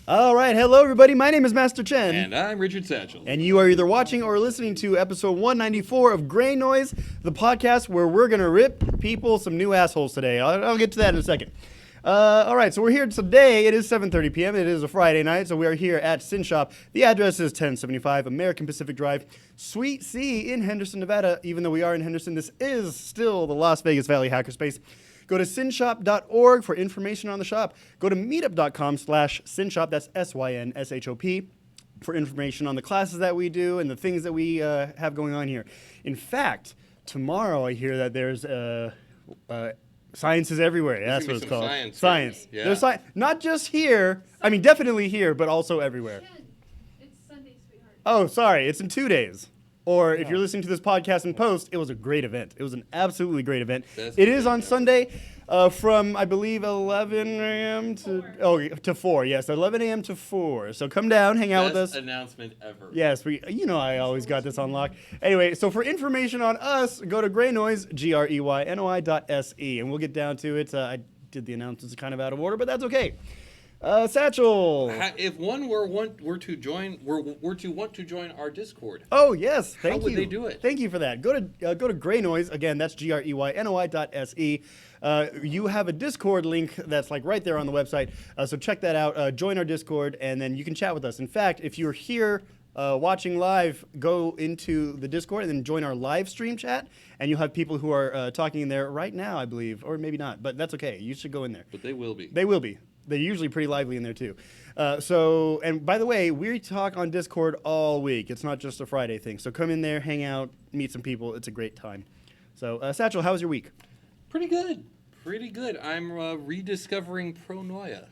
All right, hello everybody. My name is Master Chen. And I'm Richard Satchel. And you are either watching or listening to episode 194 of Greynoise, the podcast where we're going to rip people some new assholes today. I'll get to that in a second. All right, so we're here today. It is 7:30 p.m. It is a Friday night, so we are here at Sin Shop. The address is 1075 American Pacific Drive, Suite C in Henderson, Nevada. Even though we are in Henderson, this is still the Las Vegas Valley hackerspace. Go to sinshop.org for information on the shop. Go to meetup.com/sinshop, that's SYNSHOP, for information on the classes that we do and the things that we have going on here. In fact, tomorrow I hear that there's science is everywhere. That's what it's called. Science. Yeah. There's not just here. I mean, definitely here, but also everywhere. It's Sunday, sweetheart. Oh, sorry. It's in 2 days. Or if you're listening to this podcast in post, it was a great event. It was an absolutely great event. It is on Sunday from, I believe, 11 a.m. to 4. Yes, 11 a.m. to 4. So come down, hang out with us. Best announcement ever. Yes, I always got this on lock. Anyway, so for information on us, go to Greynoise, GREYNOI.SE, and we'll get down to it. I did the announcements kind of out of order, but that's okay. Satchel. If one were to want to join our Discord. Oh yes, thank you. How would they do it? Thank you for that. Go to Greynoise, again. That's GREYNOI.SE. You have a Discord link that's like right there on the website. So check that out. Join our Discord, and then you can chat with us. In fact, if you're here watching live, go into the Discord and then join our live stream chat, and you'll have people who are talking in there right now, I believe, or maybe not, but that's okay. You should go in there. But they will be. They will be. They're usually pretty lively in there, too. And by the way, we talk on Discord all week. It's not just a Friday thing. So come in there, hang out, meet some people. It's a great time. So, Satchel, how was your week? Pretty good. Pretty good. I'm rediscovering pronoia.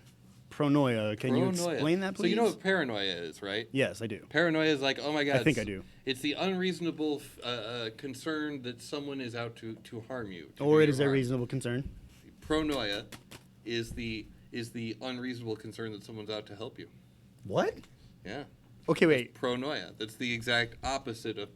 Pronoia. Can you explain that, please? So you know what paranoia is, right? Yes, I do. Paranoia is like, oh my God. I think I do. It's the unreasonable concern that someone is out to harm you. Or it is a reasonable concern. Pronoia is the unreasonable concern that someone's out to help you. What? Yeah. Okay, wait. Pronoia. That's the exact opposite of.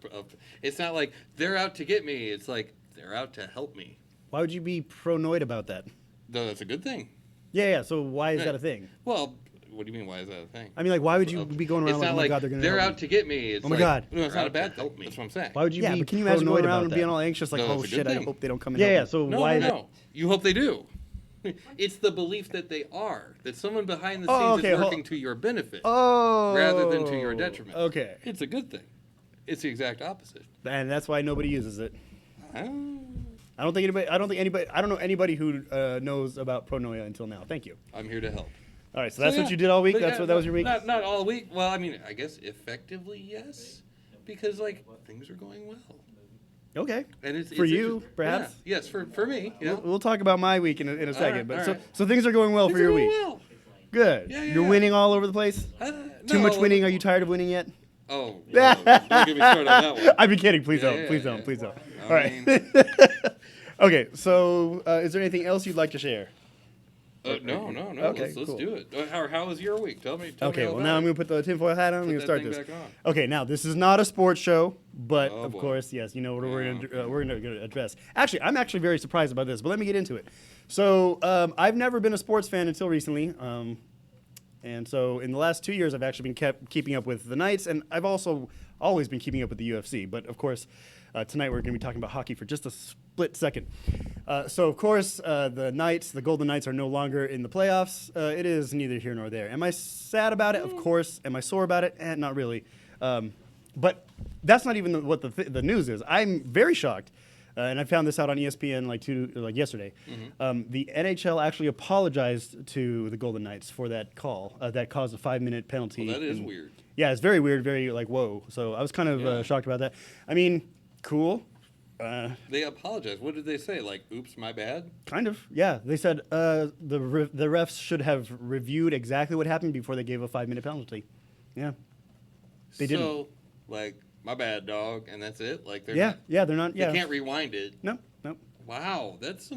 It's not like they're out to get me. It's like they're out to help me. Why would you be pronoid about that? No, that's a good thing. Yeah. So why is that a thing? Well, what do you mean? Why is that a thing? I mean, like, why would you be going around like, oh my God, they're going to help out to get me. It's oh my God. No, it's not a bad thing. That's what I'm saying. Why would you be but can you imagine going around and being all anxious like, oh shit, I hope they don't come and help me? So why is it? You hope they do. It's the belief that they are, that someone behind the scenes is working to your benefit rather than to your detriment. Okay. It's a good thing. It's the exact opposite. And that's why nobody uses it. I don't know anybody who knows about pronoia until now. Thank you. I'm here to help. All right, so that's what you did all week? That was your week? Not all week. Well, I mean, I guess effectively, yes. Because, things are going well. Okay. And it's for you, perhaps? Yeah. Yes, for me. Yeah. We'll talk about my week in a second. All right. So things are going well for your week? Well. Good. Yeah. You're winning all over the place? Too much winning? Are you tired of winning yet? Oh, no. Don't get me started on that one. I've been kidding. Please don't. Please don't. All right. Okay, so is there anything else you'd like to share? No. Okay, let's cool. do it. How was your week? Tell me. Well, now I'm going to put the tinfoil hat on. I'm going to start this. Back on. Okay, now this is not a sports show, but of course, yes, you know what we're going to address. Actually, I'm actually very surprised about this, but let me get into it. So I've never been a sports fan until recently, and so in the last 2 years, I've actually been keeping up with the Knights, and I've also always been keeping up with the UFC. But of course, tonight we're going to be talking about hockey for just a split second. So, of course, the Golden Knights are no longer in the playoffs. It is neither here nor there. Am I sad about it? Of course. Am I sore about it? Not really. But that's not even what the news is. I'm very shocked, and I found this out on ESPN yesterday. Mm-hmm. The NHL actually apologized to the Golden Knights for that call that caused a 5-minute penalty. Well, that is weird. Yeah, it's very weird, very whoa. So I was kind of shocked about that. I mean, cool. They apologized. What did they say? Oops, my bad? Kind of, yeah. They said the refs should have reviewed exactly what happened before they gave a 5-minute penalty. Yeah. They didn't. So, my bad, dog, and that's it. Like they're they're not. You can't rewind it. No. Wow, that's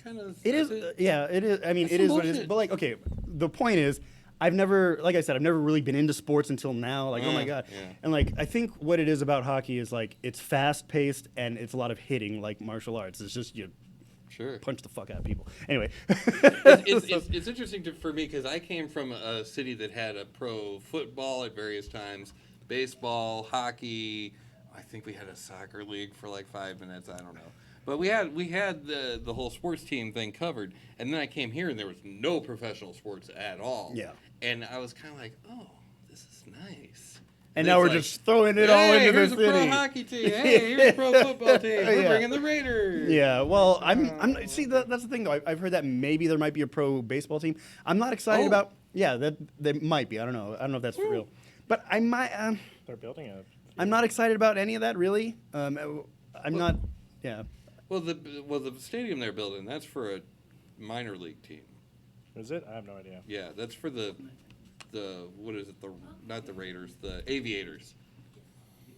kind of. It is. It is. I mean, it is what it is. But like, okay, the point is, I've never really been into sports until now. Like, oh my god. Yeah. And like, I think what it is about hockey is like it's fast paced and it's a lot of hitting, like martial arts. It's just you. Sure. Punch the fuck out of people. Anyway. it's interesting for me because I came from a city that had a pro football at various times, baseball, hockey. I think we had a soccer league for like 5 minutes. I don't know. But we had the whole sports team thing covered. And then I came here and there was no professional sports at all. Yeah. And I was kind of like, oh, this is nice. And now we're like, just throwing it all into the city. Here's a pro hockey team. Hey, here's a pro football team. We're bringing the Raiders. Yeah, well, I'm see, that's the thing, though. I've heard that maybe there might be a pro baseball team. I'm not excited about, that there might be. I don't know. I don't know if that's for real. But I might. They're building it. I'm not excited about any of that, really. I'm not, Well, the stadium they're building, that's for a minor league team. Is it? I have no idea. Yeah, that's for the what is it? Not the Raiders, the Aviators.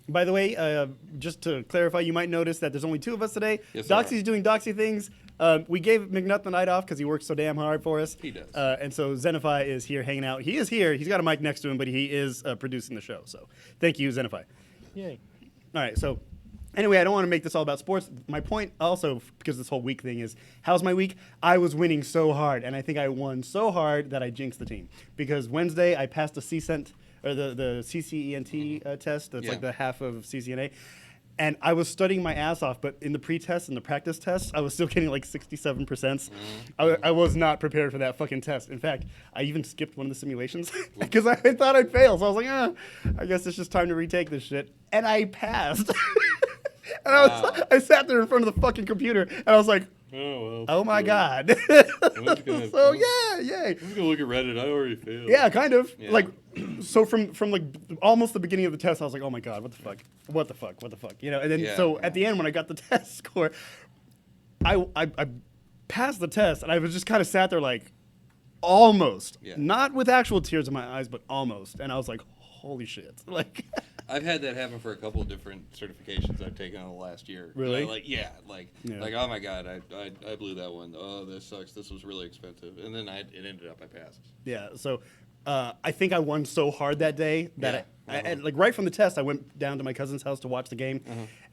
By the way, just to clarify, you might notice that there's only 2 of us today. Yes, Doxy's doing Doxy things. We gave McNutt the night off because he works so damn hard for us. He does. And so Zenify is here hanging out. He is here. He's got a mic next to him, but he is producing the show. So thank you, Zenify. Yay. All right, so anyway, I don't want to make this all about sports. My point also, because this whole week thing is, how's my week? I was winning so hard, and I think I won so hard that I jinxed the team. Because Wednesday, I passed the CCENT, or the CCENT test. That's like the half of CCNA. And I was studying my ass off, but in the pre-test and the practice test, I was still getting like 67%. I was not prepared for that fucking test. In fact, I even skipped one of the simulations because I thought I'd fail. So I was like, I guess it's just time to retake this shit. And I passed. And I sat there in front of the fucking computer, and I was like, oh my God. So, yeah, yay. I'm going to look at Reddit. I already failed. Yeah, kind of. Yeah. Like, so from like almost the beginning of the test, I was like, oh my God, what the fuck? What the fuck? You know, and then at the end, when I got the test score, I passed the test, and I was just kind of sat there like, almost. Yeah. Not with actual tears in my eyes, but almost. And I was like, holy shit. Like... I've had that happen for a couple of different certifications I've taken in the last year. Really? Like oh my God, I blew that one. Oh, this sucks. This was really expensive. And then it ended up I passed. Yeah. So I think I won so hard that day that I like right from the test, I went down to my cousin's house to watch the game.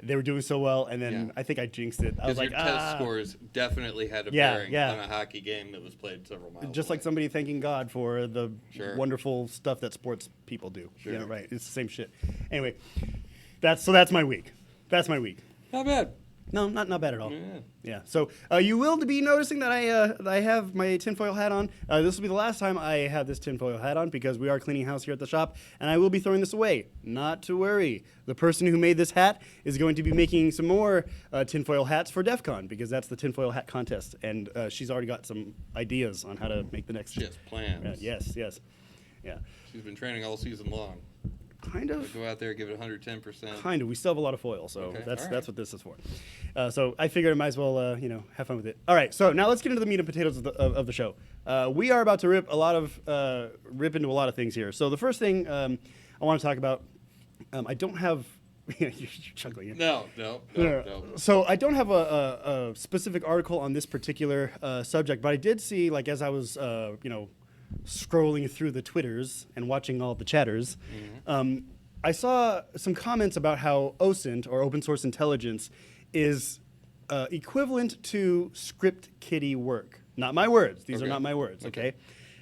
They were doing so well, and then I think I jinxed it. I was like, your test scores definitely had a bearing on a hockey game that was played several miles Just away. like somebody thanking God for the wonderful stuff that sports people do. Sure. Yeah, right. It's the same shit. Anyway, that's my week. That's my week. Not bad. No, not bad at all. Yeah. So you will be noticing that I have my tinfoil hat on. This will be the last time I have this tinfoil hat on because we are cleaning house here at the shop, and I will be throwing this away. Not to worry. The person who made this hat is going to be making some more tinfoil hats for DEF CON because that's the tinfoil hat contest, and she's already got some ideas on how to make the next. She has plans. Yes. Yeah. She's been training all season long. Kind of. Go out there, give it 110%. Kind of. We still have a lot of foil, so that's what this is for. So I figured I might as well, have fun with it. All right. So now let's get into the meat and potatoes of the show. We are about to rip into a lot of things here. So the first thing I want to talk about, I don't have. You're chuckling. No. So I don't have a specific article on this particular subject, but I did see, like, as I was, scrolling through the Twitters and watching all the chatters, I saw some comments about how OSINT, or open source intelligence, is equivalent to script kiddie work. Not my words. These are not my words, okay?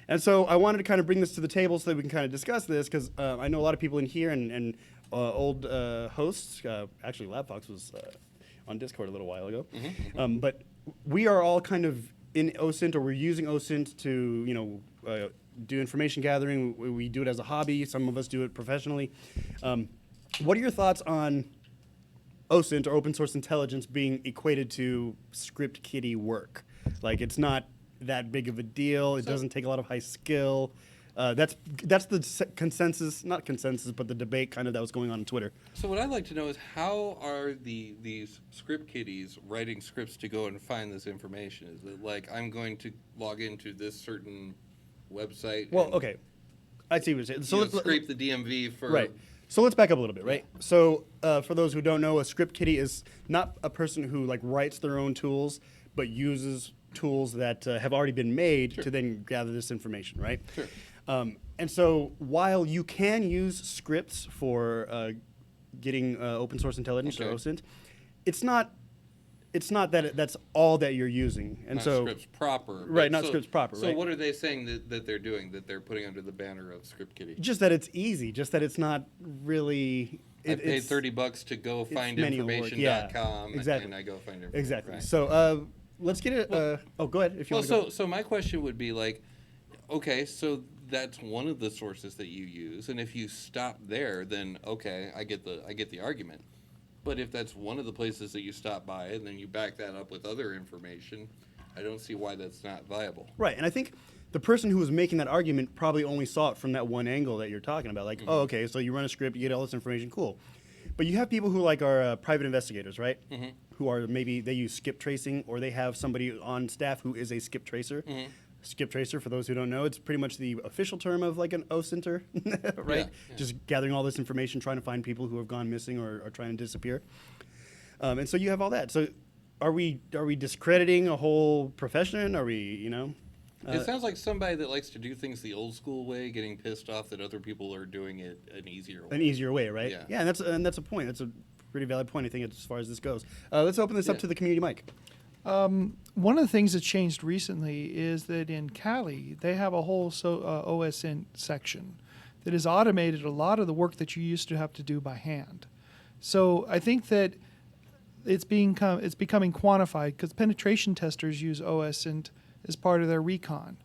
And so I wanted to kind of bring this to the table so that we can kind of discuss this, because I know a lot of people in here and old hosts. Actually, LabFox was on Discord a little while ago. But we are all kind of in OSINT, or we're using OSINT to, do information gathering. We do it as a hobby. Some of us do it professionally. What are your thoughts on OSINT, or open source intelligence, being equated to script kiddie work? Like, it's not that big of a deal. It doesn't take a lot of high skill. That's the consensus, not consensus, but the debate kind of that was going on Twitter. So what I'd like to know is, how are these script kiddies writing scripts to go and find this information? Is it like, I'm going to log into this certain website? Well, okay. I see what you're saying. So let's scrape the DMV for... Right. So let's back up a little bit, right? So for those who don't know, a script kiddie is not a person who like writes their own tools, but uses tools that have already been made to then gather this information, right? Sure. And so while you can use scripts for getting open source intelligence or OSINT, it's not that that's all that you're using. And Not so scripts proper. Right, not scripts proper, So right. what are they saying that they're doing, that they're putting under the banner of Script Kiddie? just that it's easy, just that it's not really. I paid $30 to go find information.com, exactly. and I go find information. Exactly. Right. So let's get it. Go ahead if you Well, want to. so my question would be like, okay, so that's one of the sources that you use, and if you stop there, then okay, I get the argument. But if that's one of the places that you stop by, and then you back that up with other information, I don't see why that's not viable. Right, and I think the person who was making that argument probably only saw it from that one angle that you're talking about. Like, oh, okay, so you run a script, you get all this information, cool. But you have people who like are private investigators, right? Who are maybe they use skip tracing, or they have somebody on staff who is a skip tracer. Skip tracer, for those who don't know, it's pretty much the official term of like an OSINTer, right? Yeah. Just gathering all this information, trying to find people who have gone missing or are trying to disappear. And so you have all that. So are we discrediting a whole profession? Are we, you know? It sounds like somebody that likes to do things the old school way, getting pissed off that other people are doing it an easier way. An easier way, right? Yeah. Yeah, and that's a point. That's a pretty valid point, I think, as far as this goes. Let's open this up to the community mic. One of the things that changed recently is that in Cali, they have a whole OSINT section that has automated a lot of the work that you used to have to do by hand. So I think that it's becoming quantified because penetration testers use OSINT as part of their recon.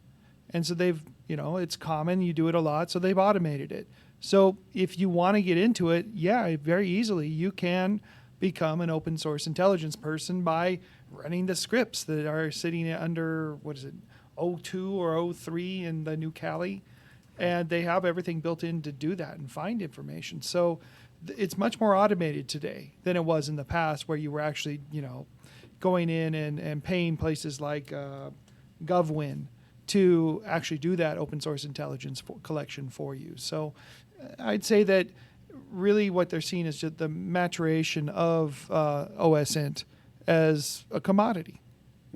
And so it's common, you do it a lot, so they've automated it. So if you want to get into it, very easily you can become an open source intelligence person by running the scripts that are sitting under, 02 or 03 in the new Cali. And they have everything built in to do that and find information. So it's much more automated today than it was in the past, where you were actually, going in and paying places like GovWin to actually do that open source intelligence collection for you. So I'd say that really what they're seeing is just the maturation of OSINT as a commodity.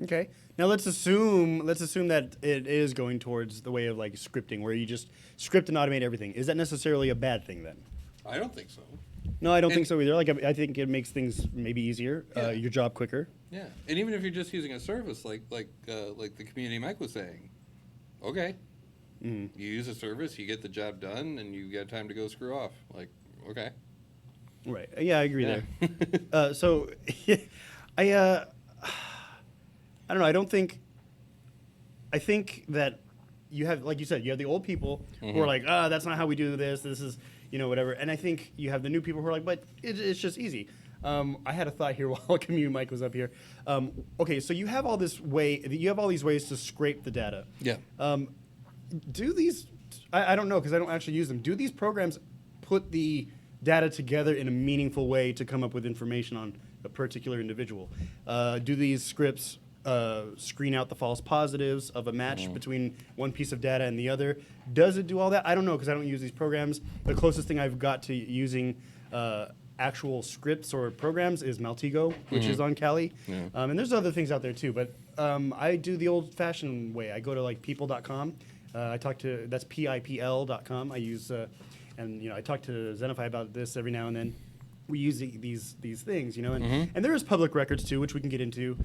Okay. Now let's assume that it is going towards the way of like scripting, where you just script and automate everything. Is that necessarily a bad thing then? I don't think so. No, I don't think so either. Like, I think it makes things maybe easier, your job quicker. Yeah, and even if you're just using a service like the community mic was saying, okay, you use a service, you get the job done, and you got time to go screw off. Like, okay, right? Yeah, I agree there. So, I don't know. I think that you have, like you said, you have the old people who are like, that's not how we do this. This is, whatever. And I think you have the new people who are like, but it's just easy. I had a thought here while community mic was up here. Okay, so you have all these ways to scrape the data. Yeah. Do these? I don't know, because I don't actually use them. Do these programs put the data together in a meaningful way to come up with information on a particular individual? Do these scripts screen out the false positives of a match between one piece of data and the other? Does it do all that? I don't know, because I don't use these programs. The closest thing I've got to using actual scripts or programs is Maltego, which is on Kali. Yeah. And there's other things out there too, but I do the old-fashioned way. I go to like people.com. That's PIPL.com. I use, and I talk to Zenify about this every now and then. We use these things, and there is public records too, which we can get into,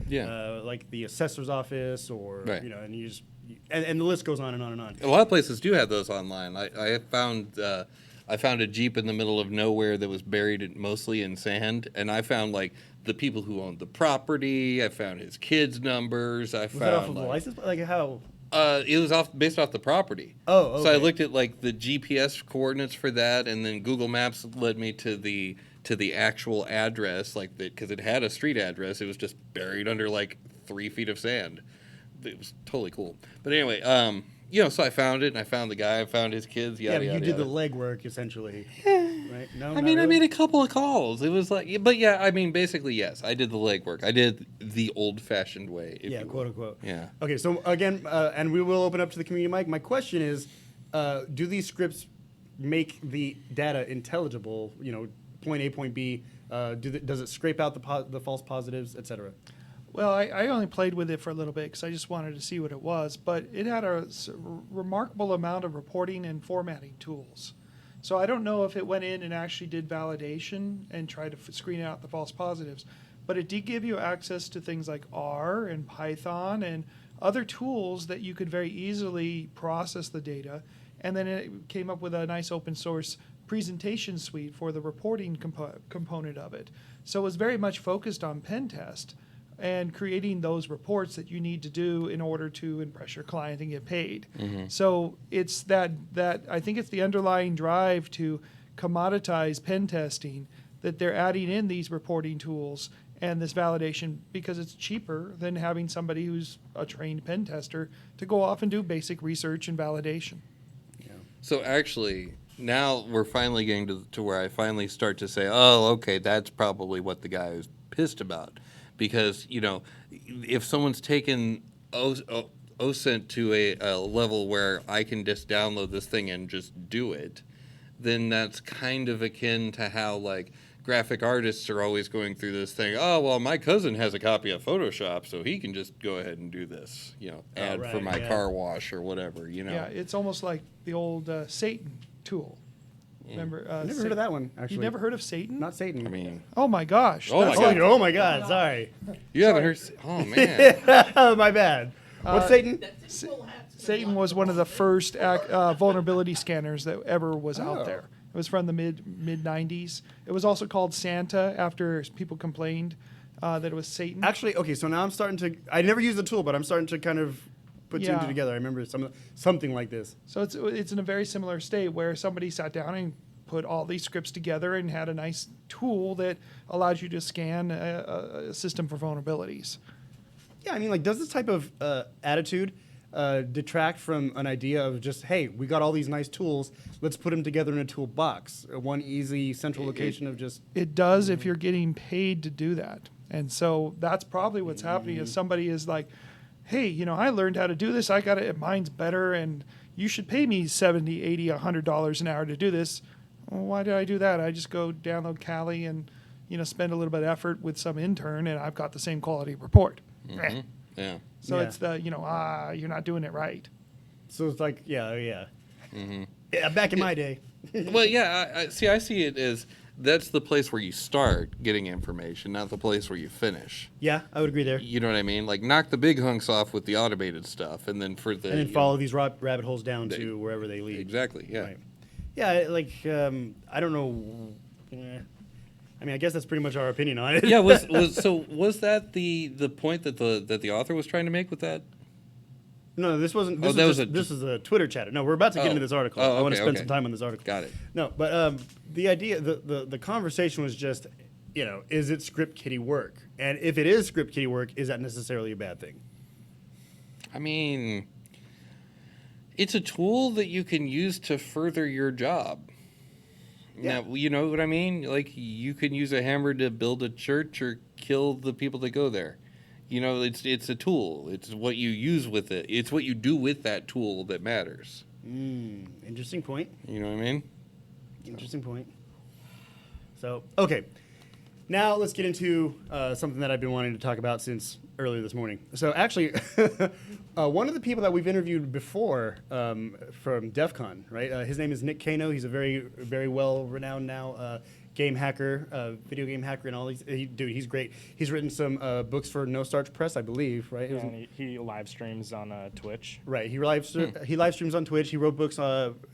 like the assessor's office, or right. And you just and the list goes on and on and on. A lot of places do have those online. I found a Jeep in the middle of nowhere that was buried mostly in sand, and I found like the people who owned the property. I found his kids' numbers. Was that off of the license? Like how? It was based off the property. Oh, okay. So I looked at like the GPS coordinates for that, and then Google Maps led me to the actual address, like because it had a street address. It was just buried under like 3 feet of sand. It was totally cool. But anyway, so I found it, and I found the guy, I found his kids. Yada, you yada, did yada. the legwork essentially, right? No, I mean, I made a couple of calls. It was like, but yeah, I mean, basically, yes, I did the legwork. I did the old-fashioned way. If you will. Quote unquote. Yeah. Okay, so again, and we will open up to the community mic. My question is, do these scripts make the data intelligible? You know, point A, point B. Does it scrape out the false positives, etc.? Well, I only played with it for a little bit because I just wanted to see what it was, but it had a remarkable amount of reporting and formatting tools. So I don't know if it went in and actually did validation and tried to screen out the false positives, but it did give you access to things like R and Python and other tools that you could very easily process the data. And then it came up with a nice open source presentation suite for the reporting component of it. So it was very much focused on pen test and creating those reports that you need to do in order to impress your client and get paid. So it's that I think it's the underlying drive to commoditize pen testing that they're adding in these reporting tools and this validation because it's cheaper than having somebody who's a trained pen tester to go off and do basic research and validation. Yeah. So actually, now we're finally getting to where I finally start to say, oh, okay, that's probably what the guy was pissed about. Because, you know, if someone's taken OSINT to a level where I can just download this thing and just do it, then that's kind of akin to how, like, graphic artists are always going through this thing. Oh, well, my cousin has a copy of Photoshop, so he can just go ahead and do this, you know, ad for my car wash or whatever, you know. Yeah, it's almost like the old Satan tool. Remember? I never heard of that one, actually. You never heard of Satan? Not Satan. I mean, Oh my gosh. Oh my That's God. like- Oh my God! Sorry. you haven't heard. Oh, man. My bad. What's Satan? Satan was one of the first vulnerability scanners that ever was out there. It was from the mid 90s. It was also called Santa after people complained that it was Satan. Actually, okay. So now I'm starting to. I never used the tool, but I'm starting to kind of put two and two together. I remember something like this. So it's in a very similar state where somebody sat down and put all these scripts together and had a nice tool that allows you to scan a system for vulnerabilities. Yeah, I mean, like, does this type of attitude detract from an idea of just, hey, we got all these nice tools, let's put them together in a toolbox, one easy central location of just. It does if you're getting paid to do that. And so that's probably what's happening is somebody is like, hey, you know, I learned how to do this. I got it. Mine's better. And you should pay me $70, $80, $100 an hour to do this. Well, why did I do that? I just go download Kali and, you know, spend a little bit of effort with some intern and I've got the same quality report. Yeah. So Yeah. it's the, you know, you're not doing it right. So it's like, yeah. Back in my day. Well, yeah, I see it as that's the place where you start getting information, not the place where you finish. Yeah, I would agree there. You know what I mean? Like, knock the big hunks off with the automated stuff, and then And then follow these rabbit holes down They- to wherever they lead. Exactly, yeah. Right. Yeah, like, I don't know. I mean, I guess that's pretty much our opinion on it. Yeah, was that the point that the author was trying to make with that? No, this wasn't. Oh, This, that is was just, a- this is a Twitter chatter. No, we're about to get Oh. into this article. Oh, I want to okay, spend okay. some time on this article. Got it. No, but the idea, the conversation was just, you know, is it script kiddie work? And if it is script kiddie work, is that necessarily a bad thing? I mean, it's a tool that you can use to further your job. Yeah. Now, you know what I mean? Like, you can use a hammer to build a church or kill the people that go there. You know, it's a tool. It's what you use with it. It's what you do with that tool that matters. Interesting point. You know what I mean? Interesting point. So, okay. Now let's get into something that I've been wanting to talk about since earlier this morning. So actually, one of the people that we've interviewed before from DEF CON, right? His name is Nick Kano. He's a very, very well-renowned now game hacker, video game hacker, and all these. Dude, he's great. He's written some books for No Starch Press, I believe, right? Yeah, and he live streams on Twitch. Right. He live streams on Twitch. He wrote books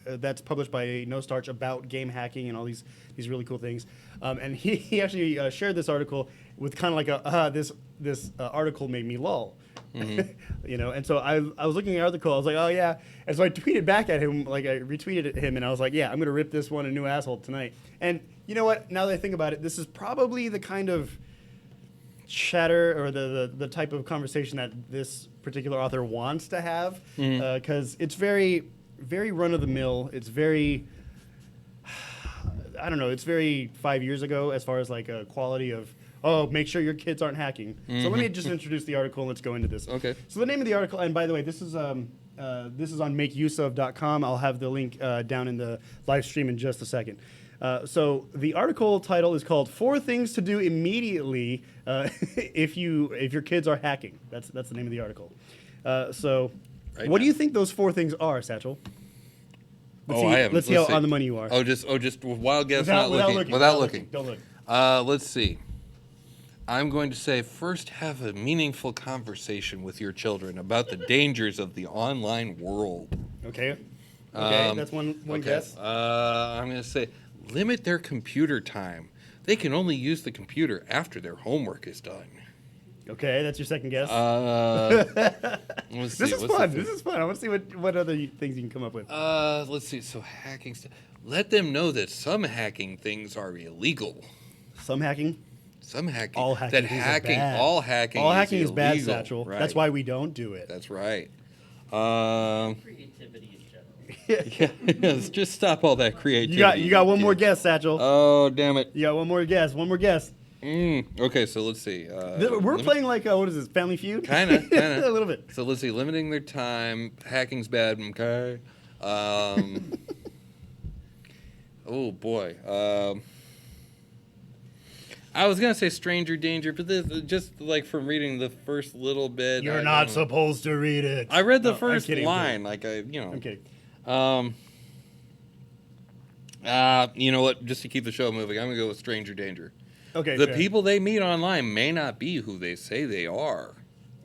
that's published by No Starch about game hacking and all these really cool things. And he actually shared this article with kind of like this article made me lol. You know, and so I was looking at the article. I was like, oh yeah. And so I tweeted back at him, like I retweeted at him, and I was like, yeah, I'm gonna rip this one a new asshole tonight. And you know what? Now that I think about it, this is probably the kind of chatter or the type of conversation that this particular author wants to have, because it's very, very run of the mill. It's very, I don't know. It's very 5 years ago as far as like a quality of. Oh, make sure your kids aren't hacking. So let me just introduce the article and let's go into this. Okay. So the name of the article, and by the way, this is This is on makeuseof.com. I'll have the link down in the live stream in just a second. So the article title is called 4 Things to Do Immediately if your kids are hacking. That's the name of the article. Right what now. do you think those 4 things are, Satchel? Let's see how on the money you are. Just wild guess, Without without looking. Don't look. Let's see. I'm going to say first have a meaningful conversation with your children about the dangers of the online world. Okay. That's one guess. I'm going to say limit their computer time. They can only use the computer after their homework is done. Okay, that's your second guess. Let's this see, is what's fun. the This is fun. I want to see what other things you can come up with. Let's see. So hacking stuff. Let them know that some hacking things are illegal. Some hacking. Some hacking. All hacking. All hacking. All hacking is bad, illegal. Satchel. Right. That's why we don't do it. That's right. Creativity in general. Yes, just stop all that creativity. You got one more guess, Satchel. Oh, damn it. You got one more guess. One more guess. Okay, so let's see. We're playing like what is this? Family Feud? Kinda. A little bit. So let's see. Limiting their time. Hacking's bad. Okay. Oh boy. I was gonna say stranger danger, but this just like from reading the first little bit. You're not supposed to read it. I read the No, I'm first kidding, line, I'm kidding. You know what? Just to keep the show moving, I'm gonna go with stranger danger. Okay. The fair. people they meet online may not be who they say they are.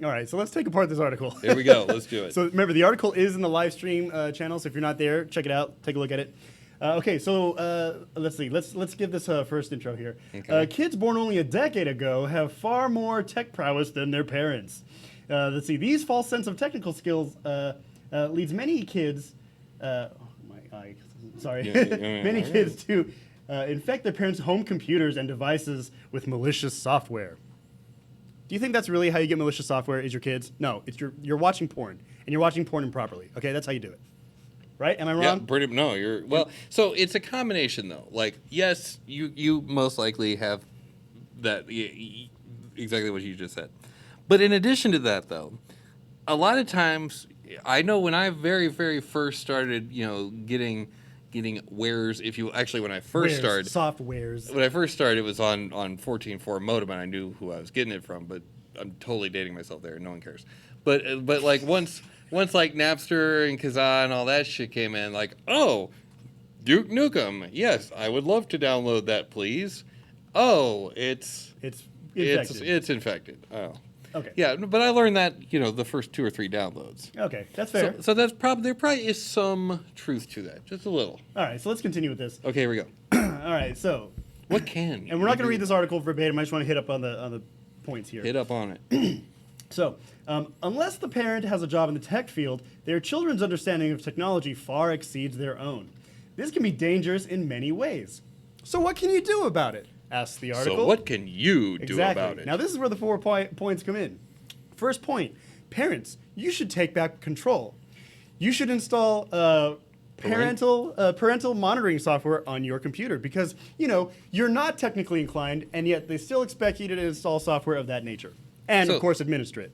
All right, so let's take apart this article. Here we go. Let's do it. So remember, the article is in the live stream channel. So if you're not there, check it out. Take a look at it. Okay, so let's see. Let's give this first intro here. Okay. Kids born only a decade ago have far more tech prowess than their parents. Let's see. These false sense of technical skills leads many kids. My eye. Sorry. Many kids to infect their parents' home computers and devices with malicious software. Do you think that's really how you get malicious software? Is your kids? No, it's you're watching porn, and you're watching porn improperly. Okay, that's how you do it. Right? Am I wrong? Yeah, no, you're well. So it's a combination, though. Like, yes, you most likely have that exactly what you just said. But in addition to that, though, a lot of times, I know when I very, very first started, getting wares. When I first started, softwares. when I first started, it was on 14.4 modem, and I knew who I was getting it from. But I'm totally dating myself there. No one cares. But like once like Napster and Kazaa and all that shit came in, like, oh, Duke Nukem, yes, I would love to download that, please. Oh, it's infected. It's infected. Oh, Okay. yeah, but I learned that the first 2 or 3 downloads. Okay, that's fair. So that's there probably is some truth to that, just a little. All right, so let's continue with this. Okay, here we go. All right, so What can? and we're not going to read this article verbatim. I just want to hit up on the points here. Hit up on it. So, unless the parent has a job in the tech field, their children's understanding of technology far exceeds their own. This can be dangerous in many ways. So what can you do about it? Asks the article. So what can you do about it? Now this is where the 4 points come in. First point, parents, you should take back control. You should install parental monitoring software on your computer because, you're not technically inclined and yet they still expect you to install software of that nature. And, of course, administer it.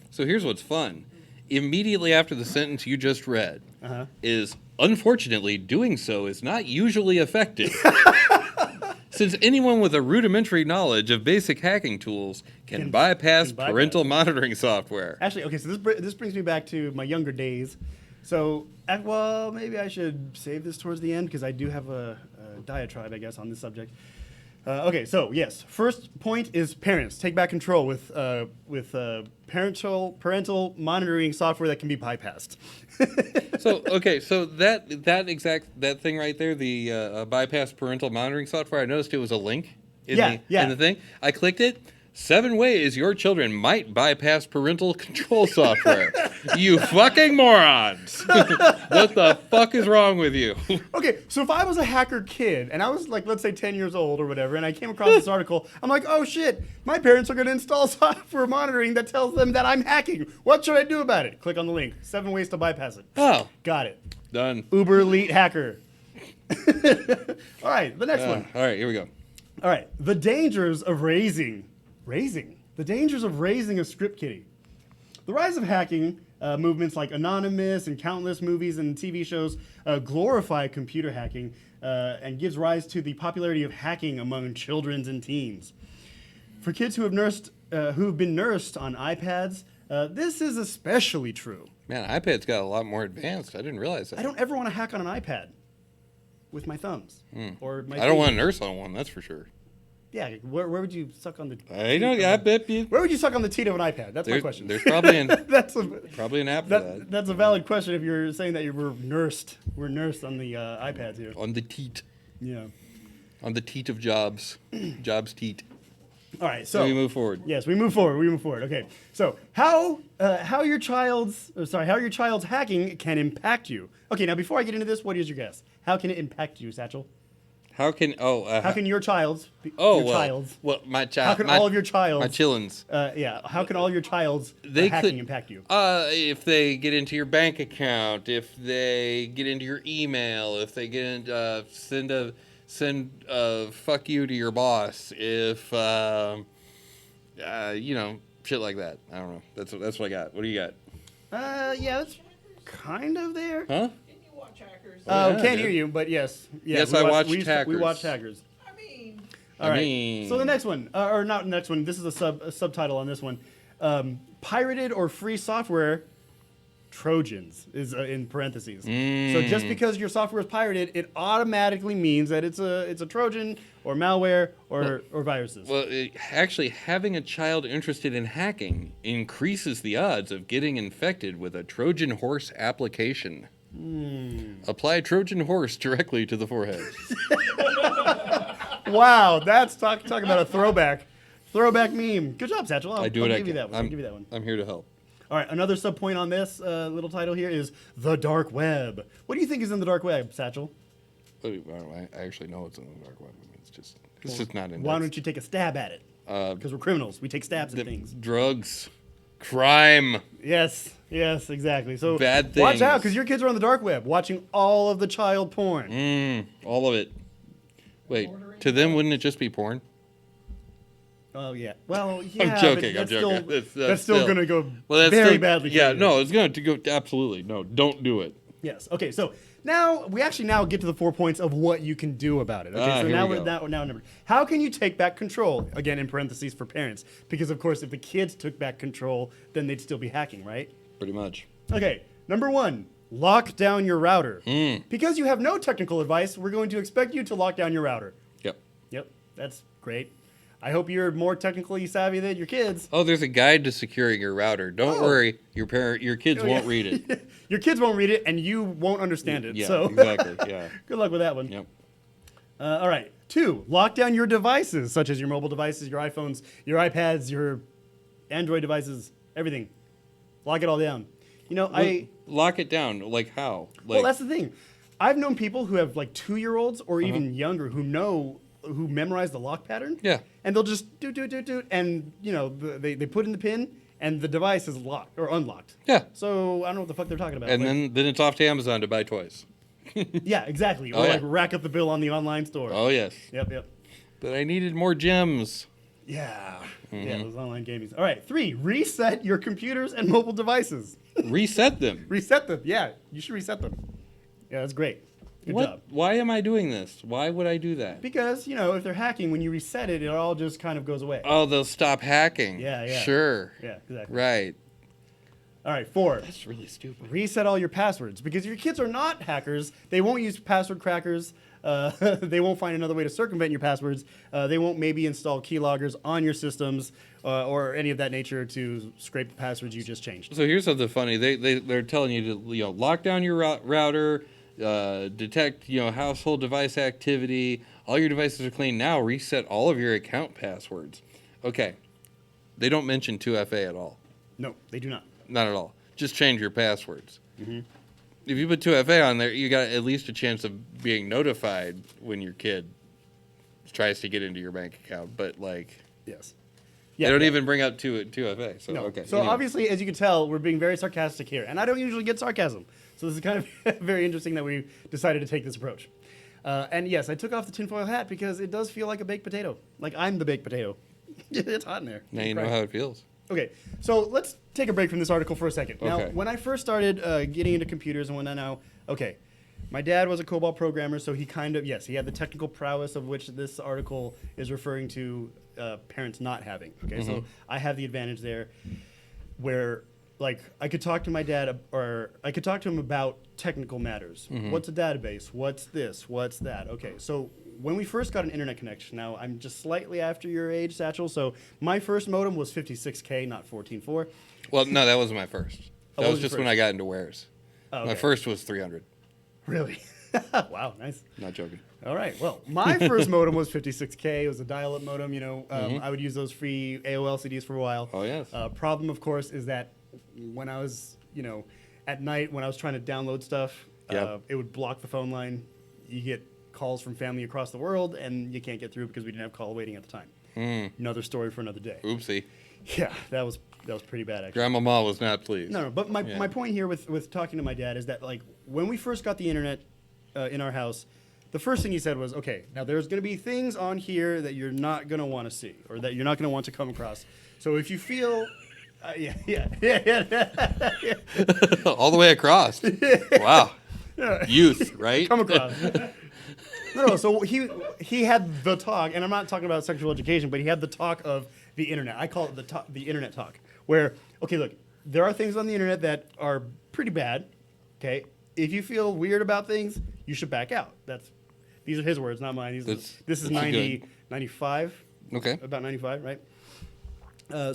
So here's what's fun. Immediately after the sentence you just read Uh-huh. is, unfortunately, doing so is not usually effective. Since anyone with a rudimentary knowledge of basic hacking tools can bypass parental monitoring software. Actually, okay, so this brings me back to my younger days. So, maybe I should save this towards the end because I do have a diatribe, I guess, on this subject. Okay, so yes, first point is parents take back control with parental monitoring software that can be bypassed. So that thing right there, the bypass parental monitoring software. I noticed it was a link in the thing. I clicked it. 7 ways your children might bypass parental control software. You fucking morons! What the fuck is wrong with you? Okay, so if I was a hacker kid and I was like, let's say 10 years old or whatever, and I came across this article, I'm like, oh shit, my parents are going to install software monitoring that tells them that I'm hacking. What should I do about it? Click on the link. 7 ways to bypass it. Oh, Got it. done. Uber elite hacker. All right, the next one. All right, here we go. All right, the dangers of raising a script kiddie. The rise of hacking Movements like Anonymous and countless movies and TV shows glorify computer hacking and gives rise to the popularity of hacking among children and teens. For kids who've been nursed on iPads, this is especially true. Man, iPad's got a lot more advanced. I didn't realize that. I don't ever want to hack on an iPad with my thumbs or my. I don't want to nurse on one, that's for sure. Yeah, where would you suck on the? I know. Yeah, I bet you. Where would you suck on the teat of an iPad? That's my question. There's probably probably an app for that. That's a valid question if you're saying that you were nursed. We're nursed on the iPads here. On the teat. Yeah. On the teat of Jobs. Jobs teat. All right, so we move forward. Yes, we move forward. Okay, so how your child's hacking can impact you. Okay, now before I get into this, what is your guess? How can it impact you, Satchel? How can how can your child's my child? How can all of your child's my chillins? How can all of your child's hacking impact you? If they get into your bank account, if they get into your email, if they get into send fuck you to your boss, if shit like that. I don't know. That's what I got. What do you got? Yeah, it's kind of there. Huh? Can't hear you, but yes. Yeah, yes, I watched Hackers. We watched Hackers. All right. So the next one, or not next one. This is a subtitle on this one. Pirated or free software Trojans is in parentheses. So just because your software is pirated, it automatically means that it's a Trojan or malware or viruses. Well, actually, having a child interested in hacking increases the odds of getting infected with a Trojan horse application. Apply Trojan horse directly to the forehead. Wow, that's talk about a throwback meme. Good job, Satchel. I'll give you that one. I'll give you that one. I'm here to help. All right, another subpoint on this little title here is the dark web. What do you think is in the dark web, Satchel? I actually know it's in the dark web. I mean, it's just not in. Why don't you take a stab at it? Because we're criminals. We take stabs at things. Drugs, crime. Yes, exactly. So bad things. Watch out, because your kids are on the dark web watching all of the child porn. All of it. Wait, to them, wouldn't it just be porn? Oh, yeah. Well, yeah. I'm joking. That's still going to go badly. Yeah, no, it's going to go. Absolutely. No, don't do it. Yes. Okay, so now we get to the 4 points of what you can do about it. Okay, so now we're numbered. How can you take back control? Again, in parentheses for parents. Because, of course, if the kids took back control, then they'd still be hacking, right? Pretty much. Okay, number 1. Lock down your router. Because you have no technical advice, we're going to expect you to lock down your router. Yep, that's great. I hope you're more technically savvy than your kids. Oh, there's a guide to securing your router. Don't worry, your kids won't read it. Your kids won't read it, and you won't understand it. Yeah, so exactly. Yeah. Good luck with that one. Yep. All right. 2, lock down your devices, such as your mobile devices, your iPhones, your iPads, your Android devices, everything. Lock it all down. Lock it down. Like how? Well, that's the thing. I've known people who have like 2-year-olds or even younger who memorize the lock pattern. Yeah. And they'll just do, and they put in the pin, and the device is locked or unlocked. Yeah. So I don't know what the fuck they're talking about. And then it's off to Amazon to buy toys. Yeah, exactly. Or rack up the bill on the online store. Oh yes. Yep. But I needed more gems. Yeah. Yeah, those online gamings. All right, 3, reset your computers and mobile devices. Reset them. Reset them. Yeah, you should reset them. Yeah, that's great. Good job. Why am I doing this? Why would I do that? Because, if they're hacking, when you reset it, it all just kind of goes away. Oh, they'll stop hacking. Yeah. Sure. Yeah, exactly. Right. All right, 4. That's really stupid. Reset all your passwords. Because your kids are not hackers. They won't use password crackers. They won't find another way to circumvent your passwords. They won't maybe install keyloggers on your systems or any of that nature to scrape the passwords you just changed. So here's something funny. They're telling you to lock down your router, detect household device activity. All your devices are clean now. Reset all of your account passwords. Okay. They don't mention 2FA at all. No, they do not. Not at all. Just change your passwords. Mm-hmm. If you put 2FA on there, you got at least a chance of being notified when your kid tries to get into your bank account. But yes, they don't even bring up 2FA. So no. Okay. So anyway. Obviously, as you can tell, we're being very sarcastic here, and I don't usually get sarcasm. So this is kind of very interesting that we decided to take this approach. And yes, I took off the tinfoil hat because it does feel like a baked potato. Like I'm the baked potato. It's hot in there. Now you know how it feels. Okay, so let's take a break from this article for a second. Now, Okay. when I first started getting into computers and whatnot now, okay, my dad was a COBOL programmer, so he kind of, yes, he had the technical prowess of which this article is referring to parents not having. Okay, so I have the advantage there where, like, I could talk to my dad or I could talk to him about technical matters. What's a database? What's this? What's that? Okay, so when we first got an internet connection, now I'm just slightly after your age, Satchel, so my first modem was 56K, not 14.4. Well, no, that wasn't my first. Oh, That what was was your just when first? I got into wares. Oh, My okay. first was 300. Really? Wow, nice. Not joking. All right. Well, my first modem was 56K. It was a dial-up modem. You know, I would use those free AOL CDs for a while. Oh, yes. Problem, of course, is that when I was, at night when I was trying to download stuff, Yep. it would block the phone line. You get calls from family across the world, and you can't get through because we didn't have call waiting at the time. Another story for another day. Oopsie. Yeah, that was pretty bad, actually. Grandmama was not pleased. No, but my point here with talking to my dad is that, like, when we first got the internet in our house, the first thing he said was, okay, now there's going to be things on here that you're not going to want to see or that you're not going to want to come across. So if you feel, yeah. All the way across. Wow. Youth, right? Come across. No, so he had the talk, and I'm not talking about sexual education, but he had the talk of the internet. I call it the internet talk, where, okay, look, there are things on the internet that are pretty bad, okay? If you feel weird about things, you should back out. These are his words, not mine. This is 90, 95. Okay. About 95, right?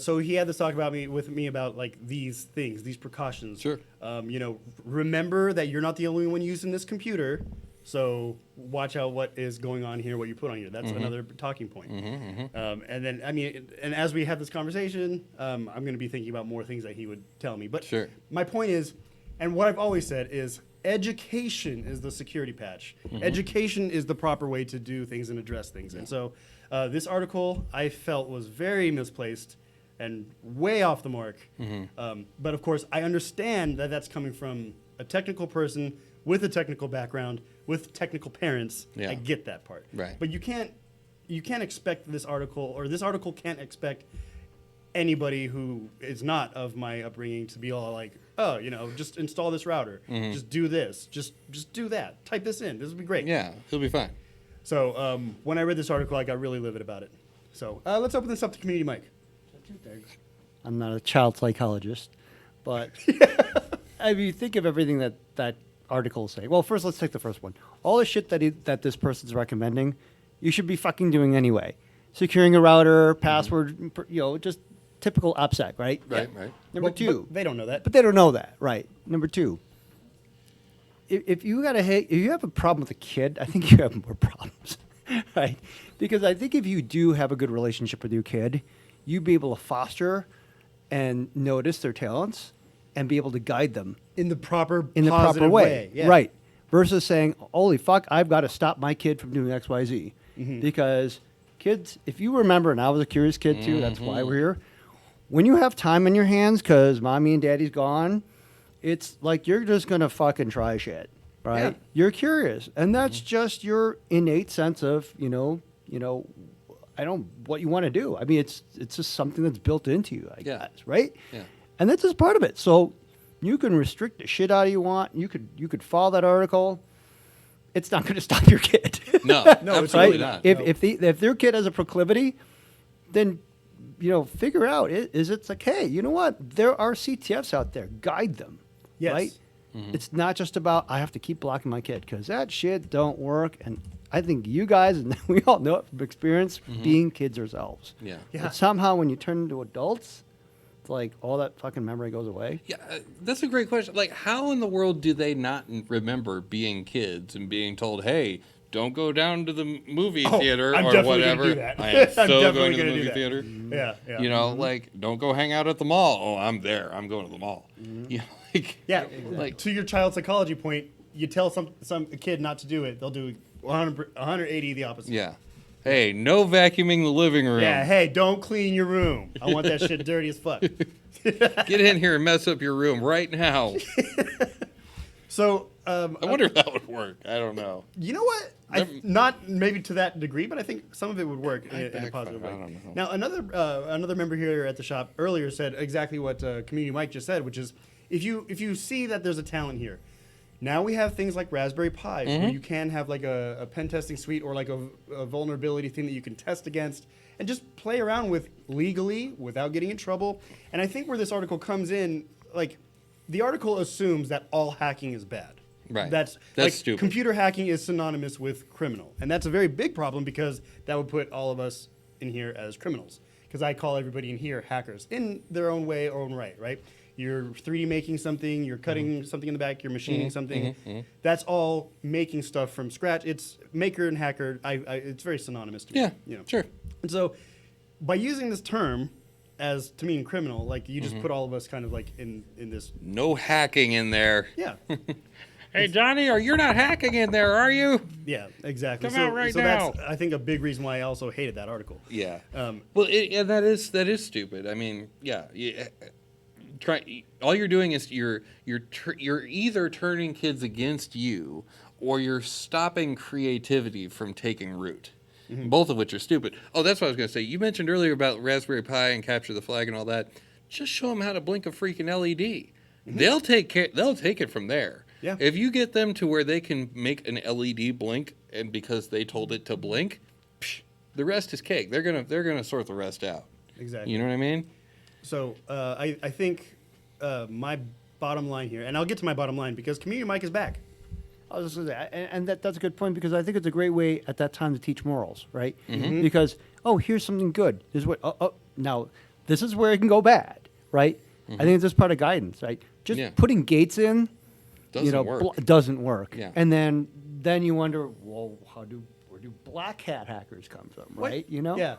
So he had this talk with me about, like, these things, these precautions. Sure. Remember that you're not the only one using this computer, so watch out what is going on here, what you put on here. That's another talking point. And then, and as we have this conversation, I'm going to be thinking about more things that he would tell me. But Sure. my point is, and what I've always said is, education is the security patch. Education is the proper way to do things and address things. And so this article I felt was very misplaced and way off the mark. But of course, I understand that that's coming from a technical person with a technical background, with technical parents. Yeah. I get that part. Right. But you can't expect this article, or this article can't expect anybody who is not of my upbringing to be all like, oh, just install this router, just do this, just do that, type this in, this would be great. Yeah, he'll be fine. So when I read this article, I got really livid about it. So let's open this up to Community Mike. I'm not a child psychologist, but if you think of everything that articles say, well, first let's take the first one. All the shit that this person's recommending, you should be fucking doing anyway. Securing a router, password, just typical OPSEC, right? Right. Number But two, they don't know that. but they don't know that, right? Number two, if you have a problem with a kid, I think you have more problems, right? Because I think if you do have a good relationship with your kid, you'd be able to foster and notice their talents and be able to guide them in the proper proper way. Yeah. Right. Versus saying, holy fuck, I've got to stop my kid from doing X, Y, Z. Because kids, if you remember, and I was a curious kid too, that's why we're here. When you have time in your hands because mommy and daddy's gone, it's like you're just going to fucking try shit, right? Yeah. You're curious. And that's just your innate sense of, what you want to do. I mean, it's just something that's built into you, I guess, right? Yeah. And that's just part of it. So you can restrict the shit out of you want. You could follow that article. It's not going to stop your kid. No, No, it's absolutely right. not. If their kid has a proclivity, then figure out is it's like, hey, you know what? There are CTFs out there. Guide them. Yes. Right? It's not just about I have to keep blocking my kid because that shit don't work. And I think you guys, and we all know it from experience, being kids ourselves. Yeah. Yeah. But somehow when you turn into adults, it's like all that fucking memory goes away. Yeah, that's a great question. Like, how in the world do they not remember being kids and being told, hey, don't go down to the movie theater I'm or definitely whatever. gonna do that. I am I'm so definitely going to the gonna do movie that. theater. Yeah. Like, don't go hang out at the mall. Oh, I'm there. I'm going to the mall. Yeah, like, to your child psychology point, you tell some kid not to do it, they'll do 180 the opposite. yeah. Hey, no vacuuming the living room. Yeah, hey, don't clean your room. I want that shit dirty as fuck. Get in here and mess up your room right now. So I wonder if that would work. I don't know. You know what? Not maybe to that degree, but I think some of it would work in a backfire. positive way. I don't know. Now, another member here at the shop earlier said exactly what Community Mike just said, which is if you see that there's a talent here, now we have things like Raspberry Pi, where you can have like a pen testing suite or like a vulnerability thing that you can test against and just play around with legally without getting in trouble. And I think where this article comes in, like the article assumes that all hacking is bad. Right. That's That's like, stupid. Computer hacking is synonymous with criminal. And that's a very big problem because that would put all of us in here as criminals. Because I call everybody in here hackers in their own way or own right? You're 3D making something, you're cutting something in the back, you're machining something. That's all making stuff from scratch. It's maker and hacker. It's very synonymous to me. Yeah, you know. sure. And so by using this term as to mean criminal, like you just put all of us kind of like in this. No hacking in there. Yeah. Hey, Johnny, you're not hacking in there, are you? Yeah, exactly. Come out right now. That's, I think, a big reason why I also hated that article. Yeah. Well, and that is stupid. I mean, yeah. All you're doing is you're either turning kids against you, or you're stopping creativity from taking root. Both of which are stupid. Oh, that's what I was going to say. You mentioned earlier about Raspberry Pi and capture the flag and all that. Just show them how to blink a freaking LED. They'll take it from there. Yeah. If you get them to where they can make an LED blink, and because they told it to blink, the rest is cake. They're gonna sort the rest out. Exactly. You know what I mean? So I think my bottom line here, and I'll get to my bottom line because Community Mike is back. I was just gonna say, and that's a good point because I think it's a great way at that time to teach morals, right? Because here's something good. This is what now this is where it can go bad, right? I think it's just part of guidance, right? Just putting gates in doesn't work. Yeah. And then you wonder, well, where do black hat hackers come from, right? You know? Yeah.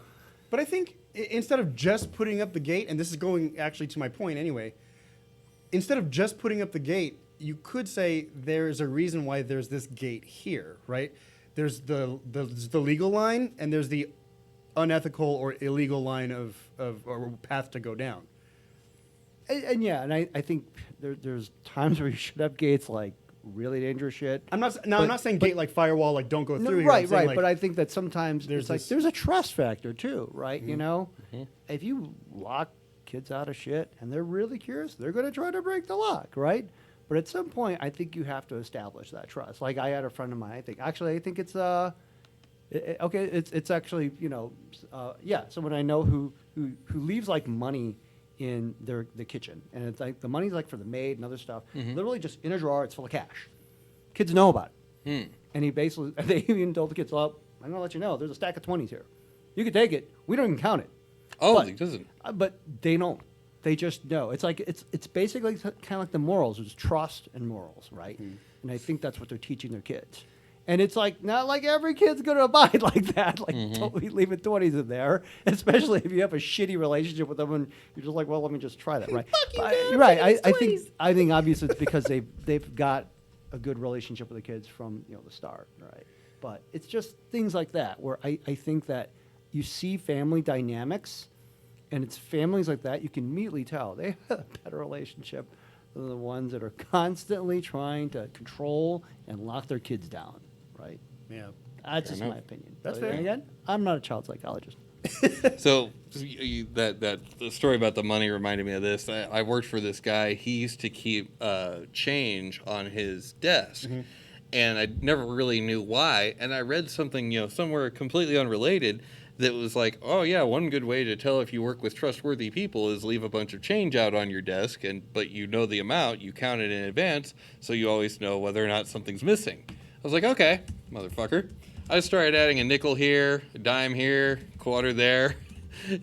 But I think instead of just putting up the gate, and this is going actually to my point anyway, instead of just putting up the gate, you could say there's a reason why there's this gate here, right? There's the legal line, and there's the unethical or illegal line of or path to go down. And I think there's times where you should have gates like really dangerous shit. I'm not saying gate like firewall, like don't go through here. Right, I'm saying, like, but I think that sometimes there's a trust factor too, right? You know, if you lock kids out of shit and they're really curious, they're going to try to break the lock, right? But at some point, I think you have to establish that trust. Like I had a friend of mine. I think it's it's actually someone I know who leaves like money in the kitchen, and it's like the money's like for the maid and other stuff. Literally just in a drawer, it's full of cash. Kids know about it, and they even told the kids, "Well, I'm gonna let you know, there's a stack of 20s here. You can take it. We don't even count it." Oh, it doesn't. But they don't. They just know. It's like it's basically kind of like the morals. It's trust and morals, right? And I think that's what they're teaching their kids. And it's like not like every kid's gonna abide like that. Like totally leaving 20s in there, especially if you have a shitty relationship with them and you're just like, well, let me just try that, right? Right. I think obviously it's because they've got a good relationship with the kids from the start, right? But it's just things like that where I think that you see family dynamics, and it's families like that you can immediately tell they have a better relationship than the ones that are constantly trying to control and lock their kids down. Right. Yeah. That's just my opinion. That's But fair. Again, I'm not a child psychologist. So the story about the money reminded me of this. I worked for this guy. He used to keep change on his desk, and I never really knew why. And I read something somewhere completely unrelated that was like, oh yeah, one good way to tell if you work with trustworthy people is leave a bunch of change out on your desk, but you know the amount, you count it in advance, so you always know whether or not something's missing. I was like, okay, motherfucker. I started adding a nickel here, a dime here, quarter there,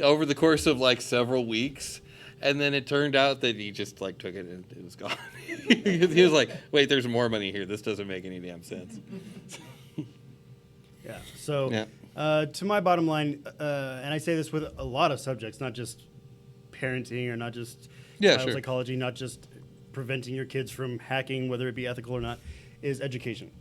over the course of like several weeks. And then it turned out that he just like took it and it was gone. He was like, wait, there's more money here. This doesn't make any damn sense. Yeah. So to my bottom line, and I say this with a lot of subjects, not just parenting or not just child psychology, not just preventing your kids from hacking, whether it be ethical or not, is education.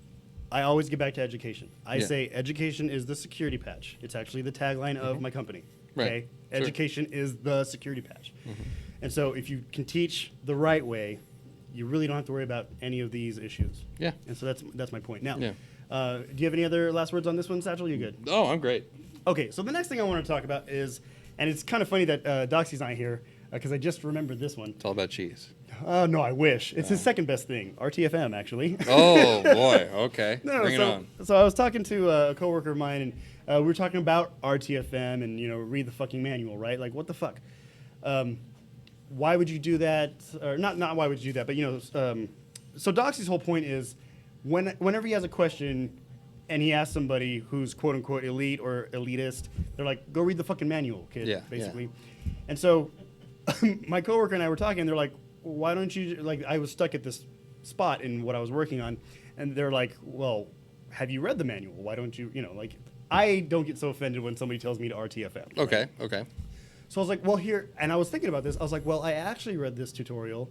I always get back to education. I say education is the security patch. It's actually the tagline of my company. Right. Okay? Education is the security patch. And so if you can teach the right way, you really don't have to worry about any of these issues. Yeah. And so that's my point. Now, Yeah. do you have any other last words on this one, Satchel? You good? Oh, I'm great. Okay, so the next thing I want to talk about is, and it's kind of funny that Doxy's not here because I just remembered this one. It's all about cheese. No, I wish. It's his second best thing, RTFM, actually. Oh, boy. Okay. No, Bring it on. So I was talking to a coworker of mine, and we were talking about RTFM and, read the fucking manual, right? Like, what the fuck? Why would you do that? Or not why would you do that, but, so Doxy's whole point is whenever he has a question and he asks somebody who's quote-unquote elite or elitist, they're like, go read the fucking manual, kid, Yeah, basically. And so my coworker and I were talking, and they're like, why don't you, like, I was stuck at this spot in what I was working on, and they're like, well, have you read the manual? Why don't you, like, I don't get so offended when somebody tells me to RTFM. Okay. Okay. So I was like, well, here, and I was thinking about this. I was like, well, I actually read this tutorial,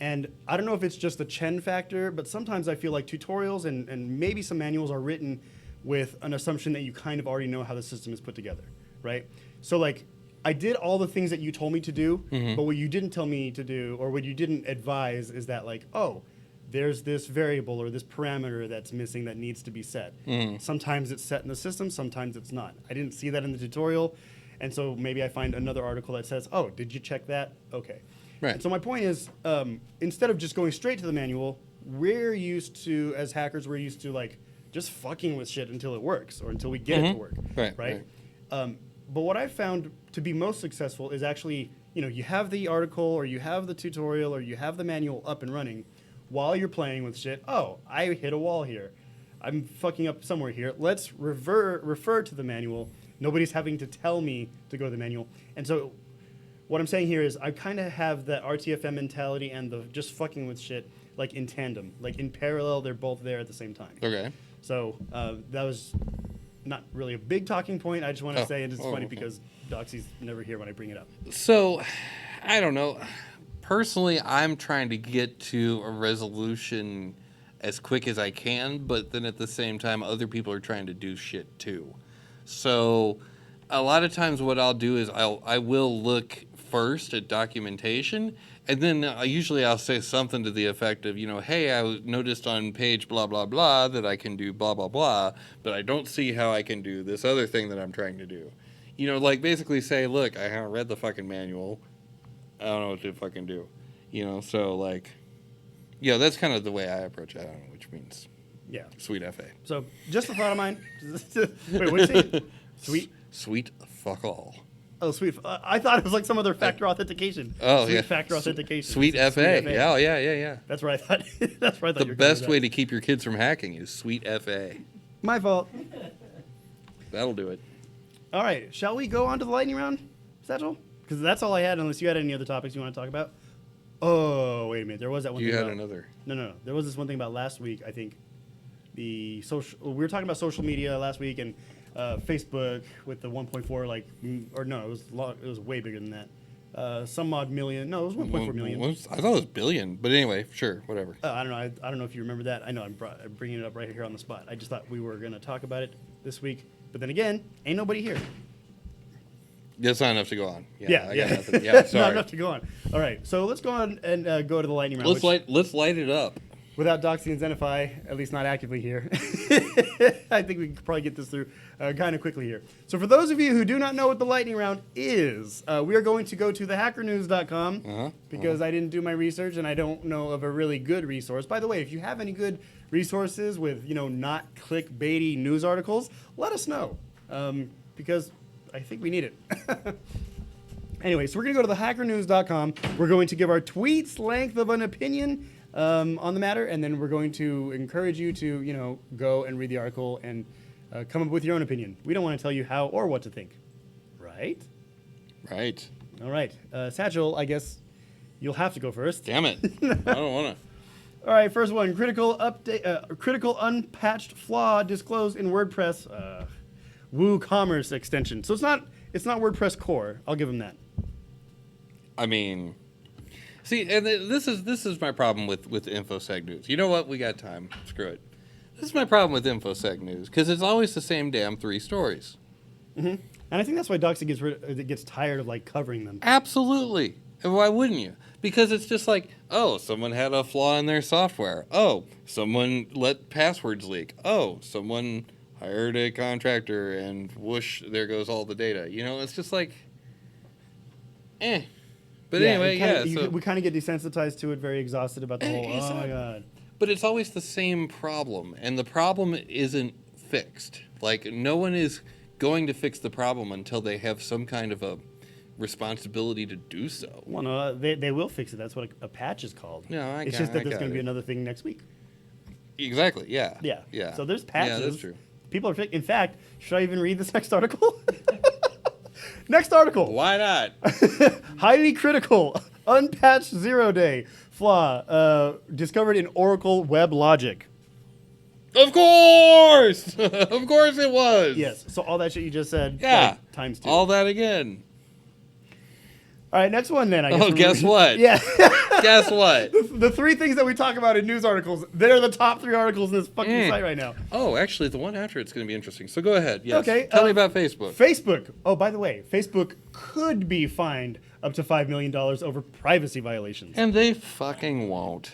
and I don't know if it's just the Chen factor, but sometimes I feel like tutorials and maybe some manuals are written with an assumption that you kind of already know how the system is put together, right? So, like, I did all the things that you told me to do, but what you didn't tell me to do, or what you didn't advise, is that, like, oh, there's this variable or this parameter that's missing that needs to be set. Sometimes it's set in the system, sometimes it's not. I didn't see that in the tutorial, and so maybe I find another article that says, oh, did you check that? Okay. Right. And so my point is, instead of just going straight to the manual, we're used to, as hackers, we're used to, like, just fucking with shit until it works or until we get it to work. Right. But what I found to be most successful is actually, you have the article or you have the tutorial or you have the manual up and running while you're playing with shit. Oh, I hit a wall here. I'm fucking up somewhere here. Let's refer to the manual. Nobody's having to tell me to go to the manual. And so what I'm saying here is I kind of have that RTFM mentality and the just fucking with shit, like, in tandem. Like, in parallel, they're both there at the same time. Okay. So that was not really a big talking point. I just want to say, and it's funny okay. because Doxy's never here when I bring it up. So, I don't know. Personally, I'm trying to get to a resolution as quick as I can, but then at the same time, other people are trying to do shit too. So, a lot of times what I'll do is I will look first at documentation, and then usually I'll say something to the effect of, hey, I noticed on page blah, blah, blah that I can do blah, blah, blah, but I don't see how I can do this other thing that I'm trying to do. Like, basically say, look, I haven't read the fucking manual. I don't know what to fucking do. So, like, that's kind of the way I approach it. I don't know, which means sweet FA. So, just a thought of mine. Wait, what did you say? Sweet? Sweet fuck all. Oh, sweet. I thought it was like some other factor authentication. Oh, sweet yeah. factor authentication. Sweet FA. Yeah. That's where I thought. That's where I thought. The best way to keep your kids from hacking is sweet FA. My fault. That'll do it. All right. Shall we go on to the lightning round, Satchel? Because that's all I had, unless you had any other topics you want to talk about. Oh, wait a minute. There was that one You thing had about, another. No. There was this one thing about last week, I think. We were talking about social media last week, and Facebook with the 1.4, like, or no, it was way bigger than that. Some odd million. No, it was 1.4 million. I thought it was billion, but anyway, sure, whatever. I don't know. I don't know if you remember that. I know I'm bringing it up right here on the spot. I just thought we were going to talk about it this week. But then again, ain't nobody here. That's not enough to go on. Yeah. I got nothing. Yeah, Not sorry. enough to go on. All right, so let's go on and go to the lightning round. Let's light it up. Without Doxy and Zenify, at least not actively here. I think we could probably get this through kind of quickly here. So for those of you who do not know what the lightning round is, we are going to go to thehackernews.com because I didn't do my research and I don't know of a really good resource. By the way, if you have any good resources with, not clickbaity news articles, let us know because I think we need it. Anyway, so we're going to go to thehackernews.com. We're going to give our tweet's length of an opinion on the matter, and then we're going to encourage you to, go and read the article and come up with your own opinion. We don't want to tell you how or what to think, right? Right. All right. Satchel, I guess you'll have to go first. Damn it. I don't want to. All right, first one. Critical unpatched flaw disclosed in WordPress WooCommerce extension. So it's not WordPress core. I'll give them that. I mean, see, and this is my problem with InfoSec news. You know what? We got time. Screw it. This is my problem with InfoSec news because it's always the same damn 3 stories. Mm-hmm. And I think that's why Doxy gets tired of like covering them. Absolutely. And why wouldn't you? Because it's just like, oh, someone had a flaw in their software. Oh, someone let passwords leak. Oh, someone hired a contractor and whoosh, there goes all the data. You know, it's just like, eh. But anyway, we kind of get desensitized to it, very exhausted about the whole, oh my God. But it's always the same problem, and the problem isn't fixed. Like, no one is going to fix the problem until they have some kind of a responsibility to do so. Well, no, they will fix it. That's what a patch is called. No, it's just that there's going to be another thing next week. Exactly, yeah. Yeah. So there's patches. Yeah, that's true. People are, in fact, should I even read this next article? Next article. Why not? Highly critical, unpatched 0-day flaw discovered in Oracle Web Logic. Of course! Of course it was! Yes, so all that shit you just said, Yeah. like, times 2. All that again. All right, next one then. I guess Oh, guess what? Yeah. Guess what? The 3 things that we talk about in news articles, they're the top 3 articles in this fucking site right now. Oh, actually, the one after it's going to be interesting. So go ahead. Yes. Okay, Tell me about Facebook. Facebook. Oh, by the way, Facebook could be fined up to $5 million over privacy violations. And they fucking won't.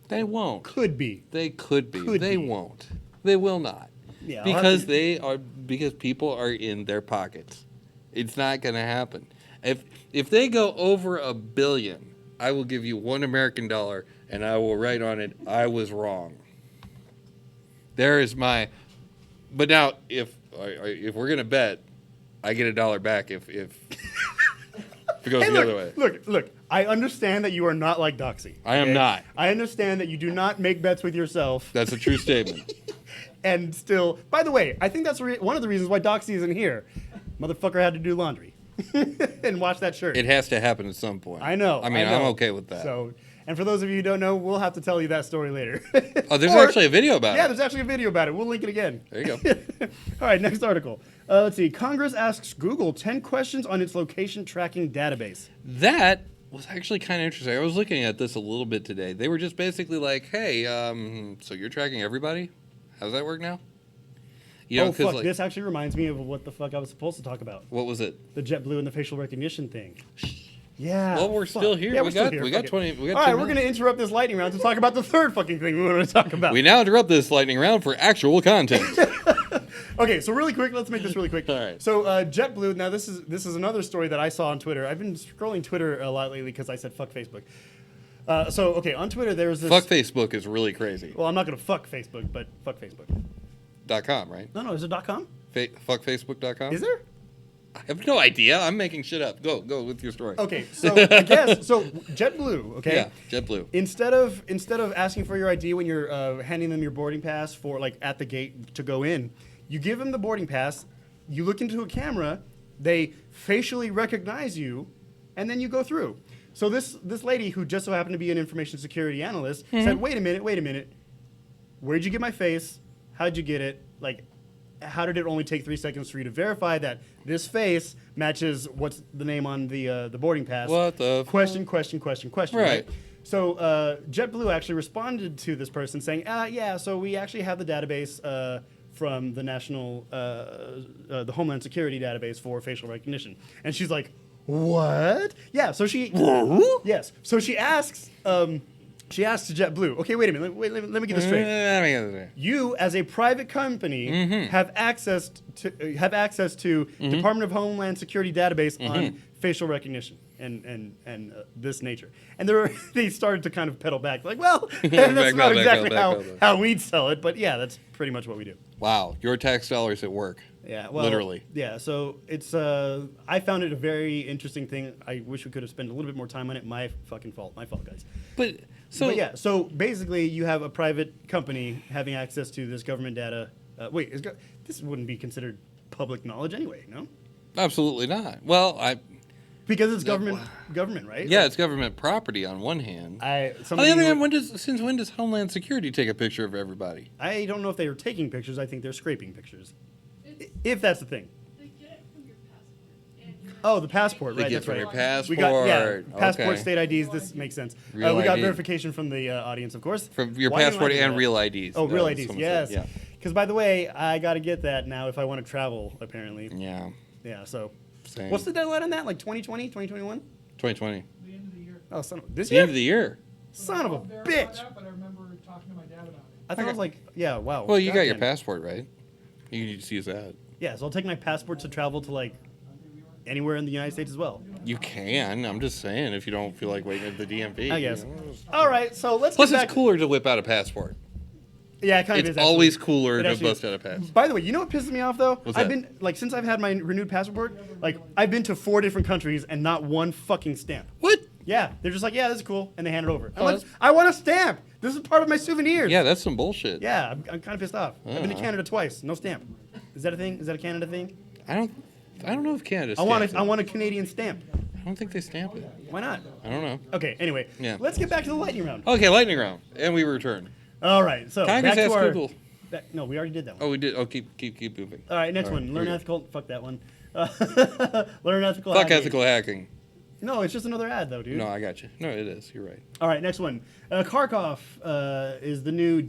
They won't. Could be. They could be. Could They be. won't. They will not. Yeah, I'll have Because to- because people are in their pockets. It's not going to happen. If they go over $1 billion, I will give you $1 American, and I will write on it, I was wrong. There is my. But now, if we're gonna bet, I get $1 back if it goes the other way. Look. I understand that you are not like Doxy. I am not. I understand that you do not make bets with yourself. That's a true statement. And still, by the way, I think that's one of the reasons why Doxy isn't here. Motherfucker had to do laundry and wash that shirt. It has to happen at some point. I know. I'm okay with that. So, and for those of you who don't know, we'll have to tell you that story later. Oh, there's Or- actually a video about Yeah, it. there's actually a video about it. We'll link it again. There you go. All right, next article. Let's see. Congress asks Google 10 questions on its location tracking database. That was actually kind of interesting. I was looking at this a little bit today. They were just basically like, hey, so you're tracking everybody? How does that work now? You know, Oh, 'cause, fuck. like, This actually reminds me of what the fuck I was supposed to talk about. what was it? The JetBlue and the facial recognition thing. Yeah. Well, we're fuck. still here. Yeah, We we're still got- here. we got Fuck it. 20 we got All 2 right, we're going to interrupt this lightning round to talk about the third fucking thing we want to talk about. We now interrupt this lightning round for actual content. Okay, so really quick, let's make this really quick. All right. So JetBlue. Now this is another story that I saw on Twitter. I've been scrolling Twitter a lot lately because I said fuck Facebook. So okay, on Twitter there's this. Fuck Facebook is really crazy. Well, I'm not gonna fuck Facebook, but fuck Facebook. .com, right? No, is it .com? Fuckfacebook.com? Is there? I have no idea. I'm making shit up. Go with your story. Okay, so I guess so. JetBlue. Okay. Yeah, JetBlue. Instead of asking for your ID when you're handing them your boarding pass for like at the gate to go in, you give them the boarding pass. You look into a camera. They facially recognize you, and then you go through. So this lady who just so happened to be an information security analyst said, "Wait a minute. Where'd you get my face? How'd you get it? Like, how did it only take 3 seconds for you to verify that this face matches what's the name on the boarding pass?" What the question. Right. So JetBlue actually responded to this person saying, yeah, so we actually have the database from the national, the Homeland Security database for facial recognition. And she's like, what? Yeah, so she, yes. So she asks JetBlue, okay, wait a minute, let me get this straight. You, as a private company, have access to Department of Homeland Security database on facial recognition and this nature. And they started to kind of pedal back, like, well, that's not exactly how we'd sell it, but yeah, that's pretty much what we do. Wow, your tax dollars at work. Yeah, well, literally. Yeah, so it's I found it a very interesting thing. I wish we could have spent a little bit more time on it. My fucking fault. My fault, guys. But so basically, you have a private company having access to this government data. This wouldn't be considered public knowledge anyway, no? Absolutely not. Well, Because it's government, right? yeah, it's government property on one hand. On the Somebody other hand, since when does Homeland Security take a picture of everybody? I don't know if they are taking pictures. I think they're scraping pictures, It's, if that's the thing. they get it from your passport. And your Oh, the passport, They right? get That's from right. your passport. We got passport, Okay. state IDs. This makes sense. Real We got ID. verification from the audience, of course. From your Why didn't I passport do and that? real IDs. Oh, real uh, IDs, someone yes. said, Because by the way, I got to get that now if I want to travel. Apparently, Yeah. yeah. So, Same. what's the deadline on that? Like 2020, 2021? 2020. The end of the year. Oh, son of this The year? end of the year. Son of a I'll verify bitch. that, but I remember talking to my dad about it. I thought it was like, yeah, wow. Well, you got your goddamn. passport, right? You can just use that. Yeah, so I'll take my passport to travel to like anywhere in the United States as well. You can. I'm just saying, if you don't feel like waiting at the DMV. I guess. you know. All right, so let's Plus, get back. it's cooler to whip out a passport. Yeah, it kind of It's is. Actually. always cooler It to actually bust is. out a passport. By the way, you know what pisses me off though? What's I've that? been like since I've had my renewed passport, like I've been to 4 different countries and not one fucking stamp. What? Yeah, they're just like, yeah, this is cool, and they hand it over. I'm Oh, like, that's- I want a stamp. This is part of my souvenirs. Yeah, that's some bullshit. Yeah, I'm kind of pissed off. I've been to Uh-huh. Canada twice, no stamp. Is that a thing? Is that a Canada thing? I don't know if Canada. I want stamps I want a Canadian stamp. it. I don't think they stamp it. Why not? I don't know. Okay, anyway, Yeah. let's get back to the lightning round. Okay, lightning round, and we return. All right, so Tigers back to ask our. Google. No, we already did that one. Oh, we did. Oh, keep moving. All right, next All right, one. Learn here we ethical. Fuck that one. Learn ethical. Fuck hacking. ethical hacking. No, it's just another ad though, dude. No, I got you. No, it is. You're right. All right, next one. Kharkov is the new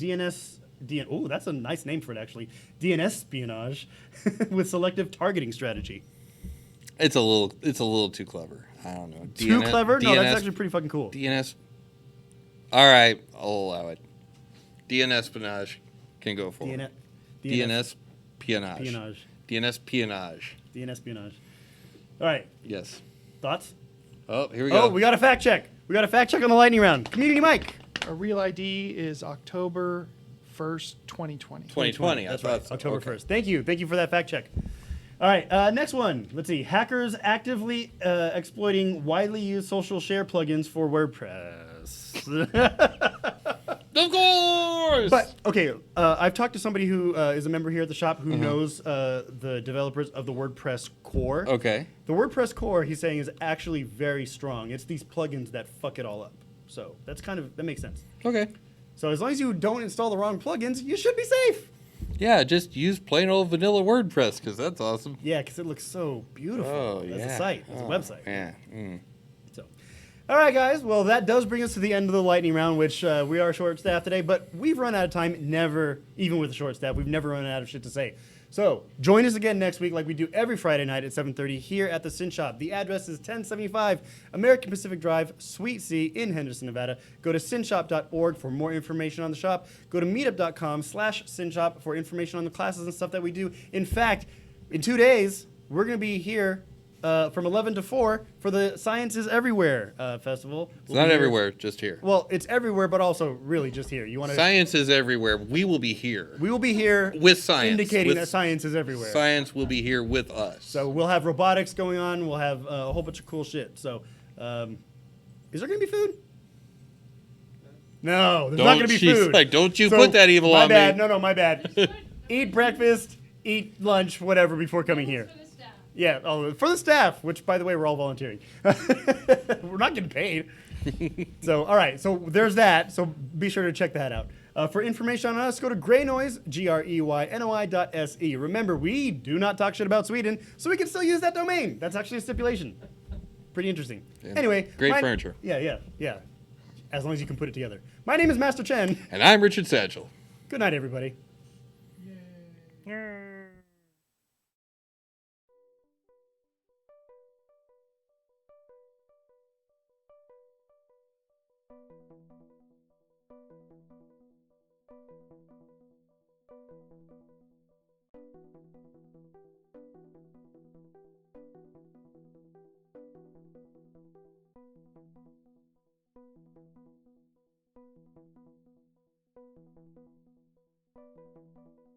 Oh, that's a nice name for it, actually. DNS espionage with selective targeting strategy. It's a little too clever. I don't know. Too clever? No, that's DNS actually pretty fucking cool. DNS. All right, I'll allow it. DNS espionage can go for DNS. it. DNS espionage. espionage. DNS espionage. DNS espionage. All right, Yes. thoughts? Oh, here we go. Oh, we got a fact check. We got a fact check on the lightning round. Community Mike. Our real ID is October 1st, 2020. 2020. That's I right. thought October okay. 1st. Thank you. Thank you for that fact check. All right, next one. Let's see. Hackers actively exploiting widely used social share plugins for WordPress. Of course. But okay, I've talked to somebody who is a member here at the shop who knows the developers of the WordPress core. Okay. The WordPress core, he's saying, is actually very strong. It's these plugins that fuck it all up. So that makes sense. Okay. So as long as you don't install the wrong plugins, you should be safe. Yeah, just use plain old vanilla WordPress because that's awesome. Yeah, because it looks so beautiful. Oh, As yeah. a site, as a website. Yeah. Mm. So, all right, guys. Well, that does bring us to the end of the lightning round, which we are short-staffed today, but we've run out of time. Never, even with a short staff, we've never run out of shit to say. So, join us again next week, like we do every Friday night at 7:30 here at the Sin Shop. The address is 1075 American Pacific Drive, Suite C in Henderson, Nevada. Go to sinshop.org for more information on the shop. Go to meetup.com/sinshop for information on the classes and stuff that we do. In fact, in 2 days, we're going to be here from 11 to 4 for the Sciences Everywhere festival. It's not everywhere, just here. Well, it's everywhere, but also really just here. You want to? Science is everywhere. We will be here. We will be here With science. indicating With that science is everywhere. Science will be here with us. So we'll have robotics going on. We'll have a whole bunch of cool shit. So, is there going to be food? No, there's not going to be she's food. like, don't you So, put that evil my on bad. me. No, my bad. Eat breakfast, eat lunch, whatever before coming here. For the staff. Yeah, for the staff, which, by the way, we're all volunteering. We're not getting paid. So, all right. So there's that. So be sure to check that out. For information on us, go to Greynoise, GREYNOI.se. Remember, we do not talk shit about Sweden, so we can still use that domain. That's actually a stipulation. Pretty interesting. Yeah. Anyway. Great furniture. Yeah. As long as you can put it together. My name is Master Chen. And I'm Richard Satchel. Good night, everybody.